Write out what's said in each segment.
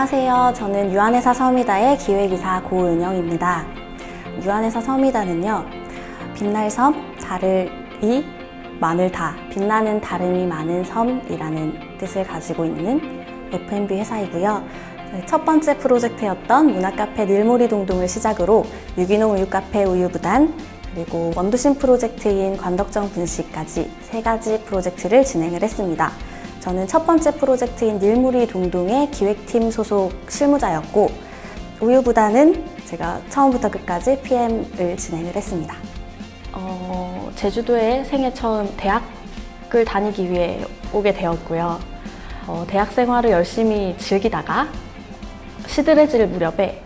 안녕하세요. 저는 유한회사 서미다의 기획이사 고은영입니다. 유한회사 서미다는요, 빛날 섬, 달이 많을다, 빛나는 다름이 많은 섬이라는 뜻을 가지고 있는 F&B 회사이고요. 첫 번째 프로젝트였던 문화카페 닐모리동동을 시작으로 유기농 우유카페 우유부단, 그리고 원두신 프로젝트인 관덕정 분식까지 3가지 프로젝트를 진행을 했습니다. 저는 첫 번째 프로젝트인 닐모리동동의 기획팀 소속 실무자였고, 우유부단은 제가 처음부터 끝까지 PM을 진행을 했습니다. 제주도에 생애 처음 대학을 다니기 위해 오게 되었고요. 대학 생활을 열심히 즐기다가 시들해질 무렵에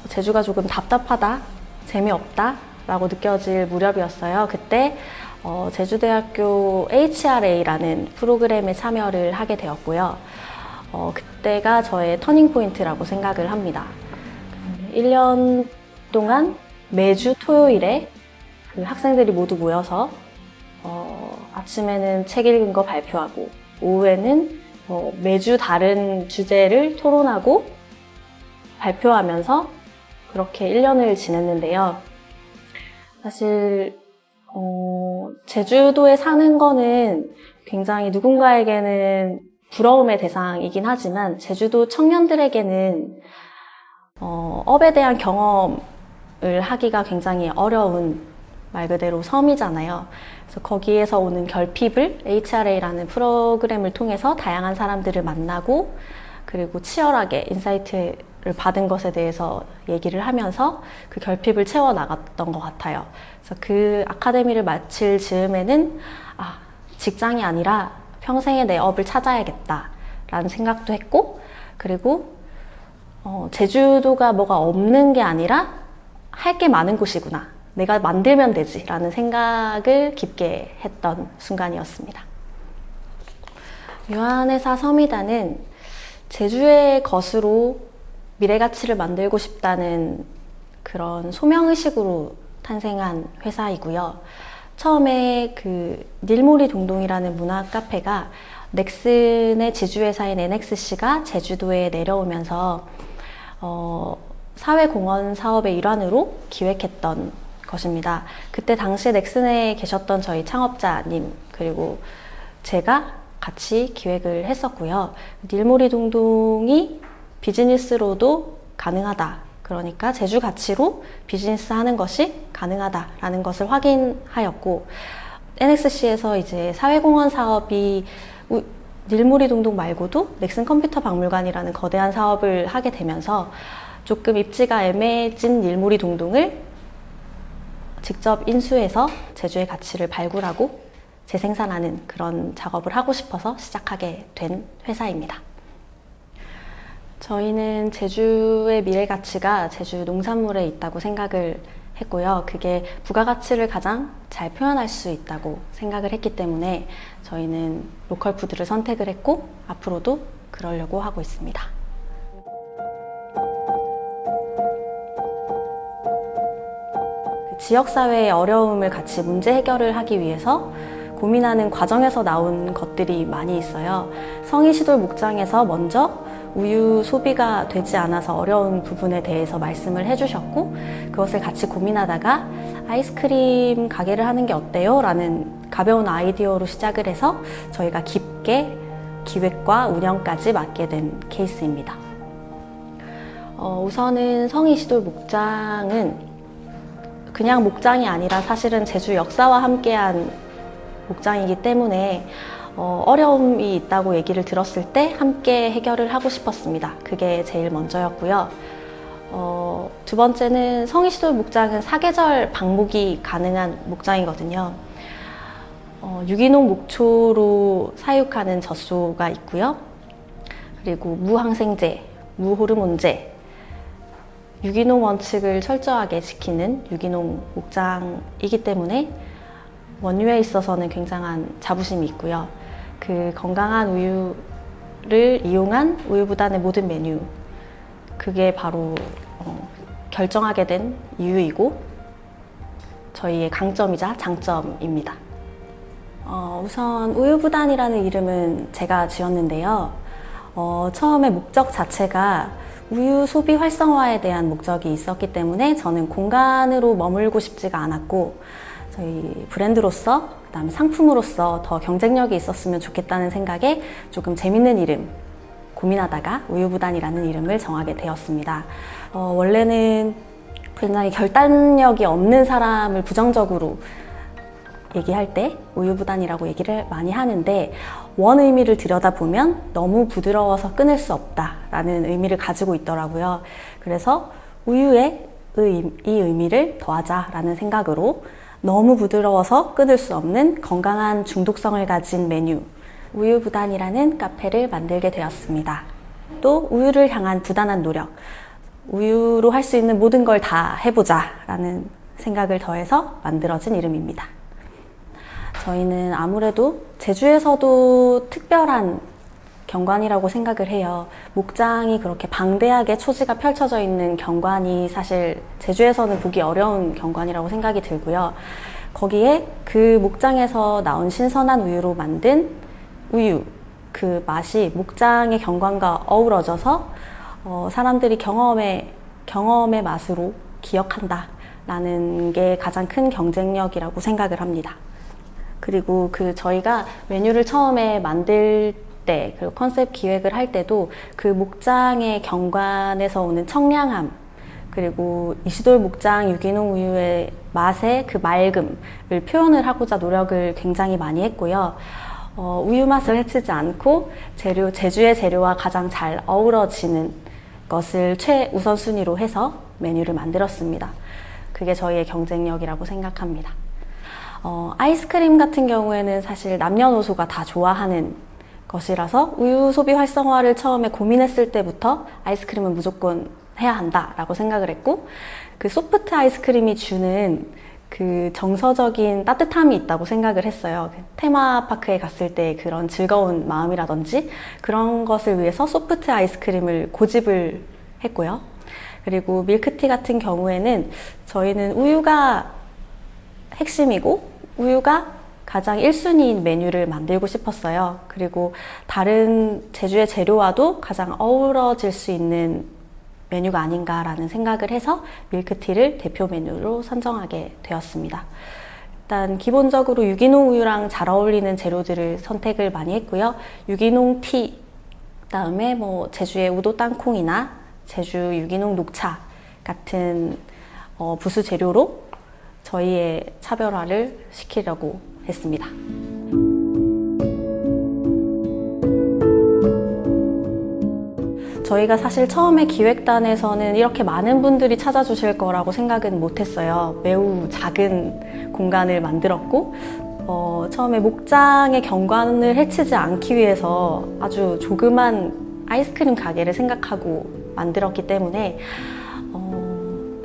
제주가 조금 답답하다, 재미없다 라고 느껴질 무렵이었어요. 그때 제주대학교 HRA라는 프로그램에 참여를 하게 되었고요. 그때가 저의 터닝포인트라고 생각을 합니다. 1년 동안 매주 토요일에 그 학생들이 모두 모여서 아침에는 책 읽은 거 발표하고, 오후에는 매주 다른 주제를 토론하고 발표하면서 그렇게 1년을 지냈는데요. 사실 제주도에 사는 거는 굉장히 누군가에게는 부러움의 대상이긴 하지만, 제주도 청년들에게는 업에 대한 경험을 하기가 굉장히 어려운, 말 그대로 섬이잖아요. 그래서 거기에서 오는 결핍을 HRA라는 프로그램을 통해서 다양한 사람들을 만나고, 그리고 치열하게 인사이트를 받은 것에 대해서 얘기를 하면서 그 결핍을 채워나갔던 것 같아요. 그래서 그 아카데미를 마칠 즈음에는 직장이 아니라 평생의 내 업을 찾아야겠다라는 생각도 했고, 그리고 제주도가 뭐가 없는 게 아니라 할 게 많은 곳이구나, 내가 만들면 되지 라는 생각을 깊게 했던 순간이었습니다. 유한회사 서미다는 제주의 것으로 미래가치를 만들고 싶다는 그런 소명의식으로 탄생한 회사이고요. 처음에 그 닐모리동동이라는 문화 카페가 넥슨의 지주회사인 NXC가 제주도에 내려오면서 사회공헌 사업의 일환으로 기획했던 것입니다. 그때 당시 넥슨에 계셨던 저희 창업자님, 그리고 제가 같이 기획을 했었고요. 닐모리동동이 비즈니스로도 가능하다, 그러니까 제주 가치로 비즈니스 하는 것이 가능하다라는 것을 확인하였고, NXC에서 이제 사회공헌 사업이 닐모리동동 말고도 넥슨 컴퓨터 박물관이라는 거대한 사업을 하게 되면서 조금 입지가 애매해진 닐모리동동을 직접 인수해서 제주의 가치를 발굴하고 재생산하는 그런 작업을 하고 싶어서 시작하게 된 회사입니다. 저희는 제주의 미래 가치가 제주 농산물에 있다고 생각을 했고요. 그게 부가가치를 가장 잘 표현할 수 있다고 생각을 했기 때문에 저희는 로컬 푸드를 선택을 했고, 앞으로도 그러려고 하고 있습니다. 지역사회의 어려움을 같이 문제 해결을 하기 위해서 고민하는 과정에서 나온 것들이 많이 있어요. 성이시돌 목장에서 먼저 우유 소비가 되지 않아서 어려운 부분에 대해서 말씀을 해주셨고, 그것을 같이 고민하다가 아이스크림 가게를 하는 게 어때요? 라는 가벼운 아이디어로 시작을 해서 저희가 깊게 기획과 운영까지 맡게 된 케이스입니다. 우선은 성이시돌 목장은 그냥 목장이 아니라 사실은 제주 역사와 함께한 목장이기 때문에 어려움이 있다고 얘기를 들었을 때 함께 해결을 하고 싶었습니다. 그게 제일 먼저였고요. 두 번째는 성이시돌 목장은 사계절 방목이 가능한 목장이거든요. 유기농 목초로 사육하는 젖소가 있고요. 그리고 무항생제, 무호르몬제, 유기농 원칙을 철저하게 지키는 유기농 목장이기 때문에 원유에 있어서는 굉장한 자부심이 있고요. 그 건강한 우유를 이용한 우유부단의 모든 메뉴, 그게 바로 결정하게 된 이유이고 저희의 강점이자 장점입니다. 우선 우유부단이라는 이름은 제가 지었는데요. 처음에 목적 자체가 우유 소비 활성화에 대한 목적이 있었기 때문에 저는 공간으로 머물고 싶지가 않았고 저희 브랜드로서 그다음에 상품으로서 더 경쟁력이 있었으면 좋겠다는 생각에 조금 재밌는 이름 고민하다가 우유부단이라는 이름을 정하게 되었습니다. 원래는 굉장히 결단력이 없는 사람을 부정적으로 얘기할 때 우유부단이라고 얘기를 많이 하는데 원 의미를 들여다보면 너무 부드러워서 끊을 수 없다라는 의미를 가지고 있더라고요. 그래서 우유에 이 의미를 더하자라는 생각으로 너무 부드러워서 끊을 수 없는 건강한 중독성을 가진 메뉴 우유부단이라는 카페를 만들게 되었습니다. 또 우유를 향한 부단한 노력, 우유로 할 수 있는 모든 걸 다 해보자라는 생각을 더해서 만들어진 이름입니다. 저희는 아무래도 제주에서도 특별한 경관이라고 생각을 해요. 목장이 그렇게 방대하게 초지가 펼쳐져 있는 경관이 사실 제주에서는 보기 어려운 경관이라고 생각이 들고요. 거기에 그 목장에서 나온 신선한 우유로 만든 우유, 그 맛이 목장의 경관과 어우러져서 사람들이 경험의 맛으로 기억한다라는 게 가장 큰 경쟁력이라고 생각을 합니다. 그리고 저희가 메뉴를 처음에 만들 때, 그리고 컨셉 기획을 할 때도 그 목장의 경관에서 오는 청량함, 그리고 이시돌 목장 유기농 우유의 맛의 그 맑음을 표현을 하고자 노력을 굉장히 많이 했고요. 우유 맛을 해치지 않고 제주의 재료와 가장 잘 어우러지는 것을 최우선순위로 해서 메뉴를 만들었습니다. 그게 저희의 경쟁력이라고 생각합니다. 아이스크림 같은 경우에는 사실 남녀노소가 다 좋아하는 것이라서 우유 소비 활성화를 처음에 고민했을 때부터 아이스크림은 무조건 해야 한다라고 생각을 했고 그 소프트 아이스크림이 주는 그 정서적인 따뜻함이 있다고 생각을 했어요. 테마파크에 갔을 때 그런 즐거운 마음이라든지 그런 것을 위해서 소프트 아이스크림을 고집을 했고요. 그리고 밀크티 같은 경우에는 저희는 우유가 핵심이고 우유가 가장 1순위인 메뉴를 만들고 싶었어요. 그리고 다른 제주의 재료와도 가장 어우러질 수 있는 메뉴가 아닌가라는 생각을 해서 밀크티를 대표 메뉴로 선정하게 되었습니다. 일단 기본적으로 유기농 우유랑 잘 어울리는 재료들을 선택을 많이 했고요. 유기농 티, 그다음에 제주의 우도 땅콩이나 제주 유기농 녹차 같은 부수 재료로 저희의 차별화를 시키려고 했습니다. 저희가 사실 처음에 기획단에서는 이렇게 많은 분들이 찾아주실 거라고 생각은 못했어요. 매우 작은 공간을 만들었고 처음에 목장의 경관을 해치지 않기 위해서 아주 조그만 아이스크림 가게를 생각하고 만들었기 때문에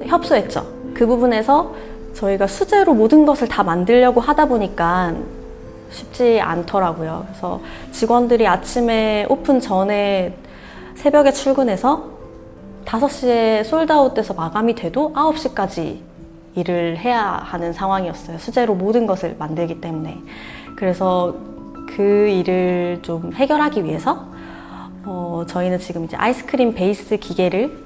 협소했죠. 그 부분에서 저희가 수제로 모든 것을 다 만들려고 하다 보니까 쉽지 않더라고요. 그래서 직원들이 아침에 오픈 전에 새벽에 출근해서 5시에 솔드아웃 돼서 마감이 돼도 9시까지 일을 해야 하는 상황이었어요. 수제로 모든 것을 만들기 때문에. 그래서 그 일을 좀 해결하기 위해서 저희는 지금 이제 아이스크림 베이스 기계를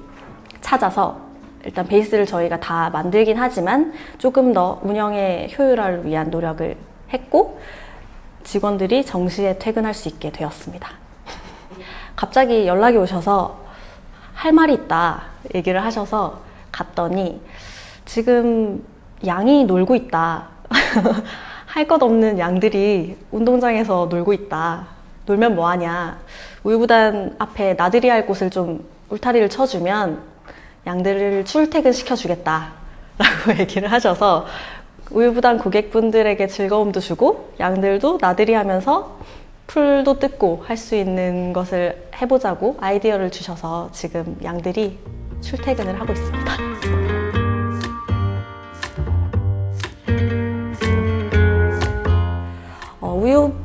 찾아서 일단 베이스를 저희가 다 만들긴 하지만 조금 더 운영의 효율화를 위한 노력을 했고 직원들이 정시에 퇴근할 수 있게 되었습니다. 갑자기 연락이 오셔서 할 말이 있다 얘기를 하셔서 갔더니 지금 양이 놀고 있다. 할 것 없는 양들이 운동장에서 놀고 있다. 놀면 뭐하냐. 우유부단 앞에 나들이 할 곳을 좀 울타리를 쳐주면 양들을 출퇴근 시켜주겠다 라고 얘기를 하셔서 우유부단 고객분들에게 즐거움도 주고 양들도 나들이 하면서 풀도 뜯고 할 수 있는 것을 해보자고 아이디어를 주셔서 지금 양들이 출퇴근을 하고 있습니다.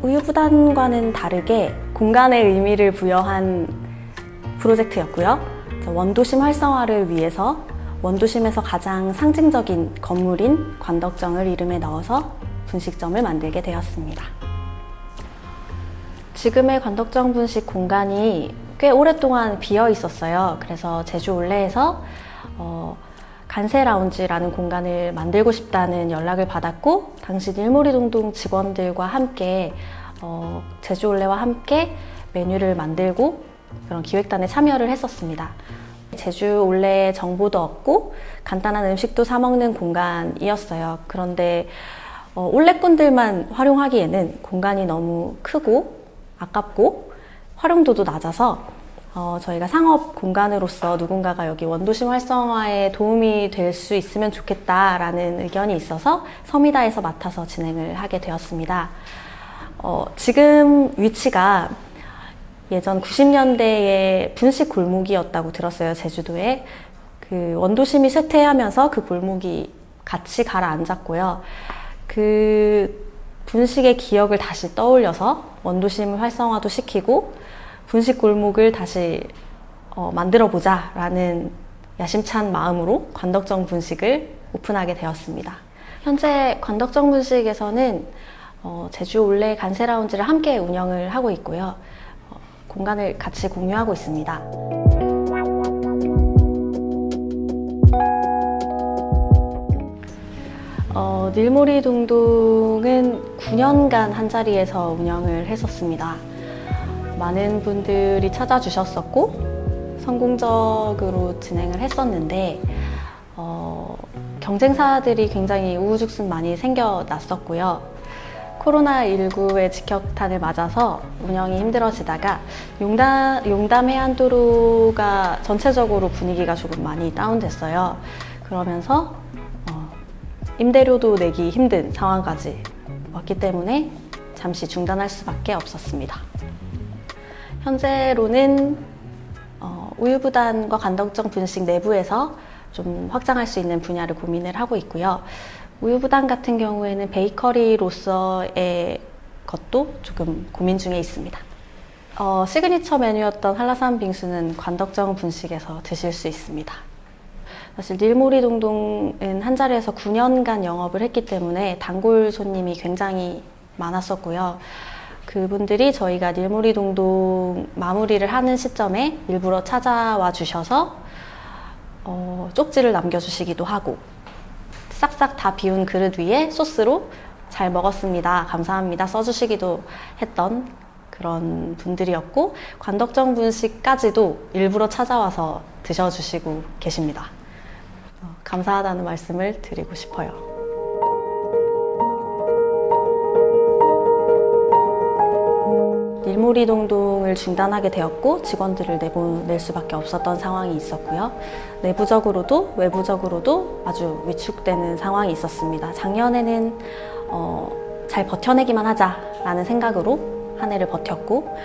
우유부단과는 다르게 공간의 의미를 부여한 프로젝트였고요. 원도심 활성화를 위해서 원도심에서 가장 상징적인 건물인 관덕정을 이름에 넣어서 분식점을 만들게 되었습니다. 지금의 관덕정 분식 공간이 꽤 오랫동안 비어 있었어요. 그래서 제주 올레에서 간세 라운지라는 공간을 만들고 싶다는 연락을 받았고, 당시 일몰이동동 직원들과 함께 제주 올레와 함께 메뉴를 만들고 그런 기획단에 참여를 했었습니다. 제주 올레의 정보도 얻고 간단한 음식도 사 먹는 공간이었어요. 그런데 올레꾼들만 활용하기에는 공간이 너무 크고 아깝고 활용도도 낮아서 저희가 상업 공간으로서 누군가가 여기 원도심 활성화에 도움이 될 수 있으면 좋겠다라는 의견이 있어서 서미다에서 맡아서 진행을 하게 되었습니다. 지금 위치가 예전 90년대의 분식 골목이었다고 들었어요, 제주도에. 그 원도심이 쇠퇴하면서 그 골목이 같이 가라앉았고요. 그 분식의 기억을 다시 떠올려서 원도심을 활성화도 시키고 분식 골목을 다시 만들어보자 라는 야심찬 마음으로 관덕정 분식을 오픈하게 되었습니다. 현재 관덕정 분식에서는 제주 올레 간세 라운지를 함께 운영을 하고 있고요. 공간을 같이 공유하고 있습니다. 닐모리 동동은 9년간 한자리에서 운영을 했었습니다. 많은 분들이 찾아주셨었고 성공적으로 진행을 했었는데 경쟁사들이 굉장히 우후죽순 많이 생겨났었고요. 코로나19의 직격탄을 맞아서 운영이 힘들어지다가 용담 해안도로가 전체적으로 분위기가 조금 많이 다운됐어요. 그러면서 임대료도 내기 힘든 상황까지 왔기 때문에 잠시 중단할 수밖에 없었습니다. 현재로는 우유부단과 관덕정 분식 내부에서 좀 확장할 수 있는 분야를 고민을 하고 있고요. 우유부단 같은 경우에는 베이커리로서의 것도 조금 고민 중에 있습니다. 시그니처 메뉴였던 한라산 빙수는 관덕정 분식에서 드실 수 있습니다. 사실 닐모리 동동은 한자리에서 9년간 영업을 했기 때문에 단골 손님이 굉장히 많았었고요. 그분들이 저희가 닐모리 동동 마무리를 하는 시점에 일부러 찾아와 주셔서 쪽지를 남겨주시기도 하고 싹싹 다 비운 그릇 위에 소스로 잘 먹었습니다, 감사합니다 써주시기도 했던 그런 분들이었고, 관덕정 분식까지도 일부러 찾아와서 드셔주시고 계십니다. 감사하다는 말씀을 드리고 싶어요. 닐모리 동동을 중단하게 되었고 직원들을 내보낼 수밖에 없었던 상황이 있었고요. 내부적으로도 외부적으로도 아주 위축되는 상황이 있었습니다. 작년에는 잘 버텨내기만 하자라는 생각으로 한 해를 버텼고,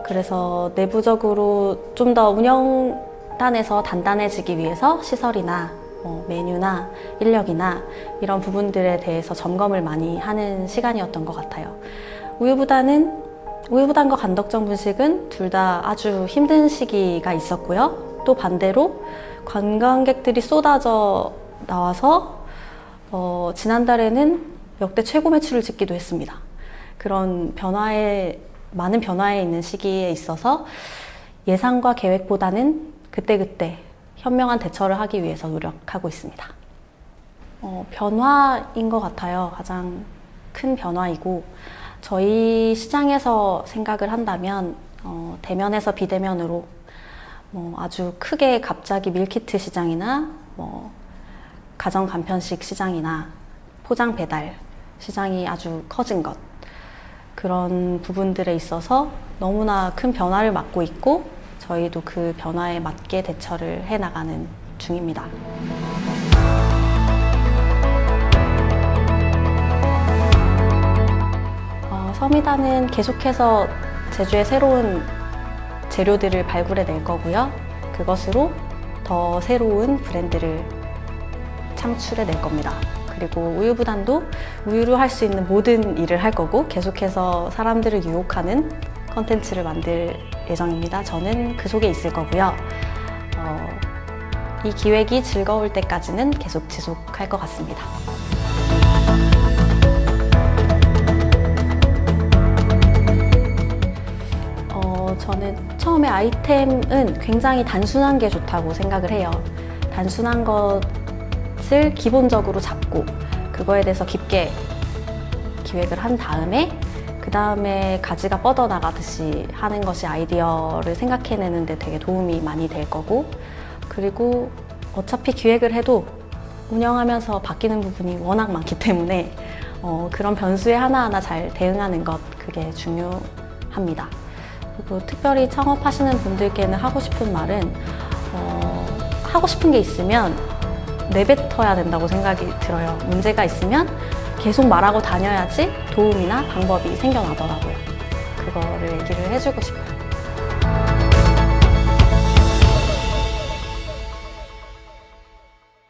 그래서 내부적으로 좀 더 운영단에서 단단해지기 위해서 시설이나 메뉴나 인력이나 이런 부분들에 대해서 점검을 많이 하는 시간이었던 것 같아요. 우유부단과 관덕정 분식은 둘 다 아주 힘든 시기가 있었고요. 또 반대로 관광객들이 쏟아져 나와서 지난달에는 역대 최고 매출을 찍기도 했습니다. 그런 많은 변화에 있는 시기에 있어서 예상과 계획보다는 그때그때 현명한 대처를 하기 위해서 노력하고 있습니다. 변화인 것 같아요. 가장 큰 변화이고, 저희 시장에서 생각을 한다면 대면에서 비대면으로 아주 크게 갑자기 밀키트 시장이나 가정 간편식 시장이나 포장 배달 시장이 아주 커진 것, 그런 부분들에 있어서 너무나 큰 변화를 맞고 있고 저희도 그 변화에 맞게 대처를 해나가는 중입니다. 서미다는 계속해서 제주의 새로운 재료들을 발굴해낼 거고요. 그것으로 더 새로운 브랜드를 창출해낼 겁니다. 그리고 우유부단도 우유로 할 수 있는 모든 일을 할 거고 계속해서 사람들을 유혹하는 컨텐츠를 만들 예정입니다. 저는 그 속에 있을 거고요. 이 기획이 즐거울 때까지는 계속 지속할 것 같습니다. 저는 처음에 아이템은 굉장히 단순한 게 좋다고 생각을 해요. 단순한 것을 기본적으로 잡고 그거에 대해서 깊게 기획을 한 다음에 그 다음에 가지가 뻗어나가듯이 하는 것이 아이디어를 생각해내는데 되게 도움이 많이 될 거고, 그리고 어차피 기획을 해도 운영하면서 바뀌는 부분이 워낙 많기 때문에 그런 변수에 하나하나 잘 대응하는 것, 그게 중요합니다. 그리고 특별히 창업하시는 분들께는 하고 싶은 말은 하고 싶은 게 있으면 내뱉어야 된다고 생각이 들어요. 문제가 있으면 계속 말하고 다녀야지 도움이나 방법이 생겨나더라고요. 그거를 얘기를 해주고 싶어요.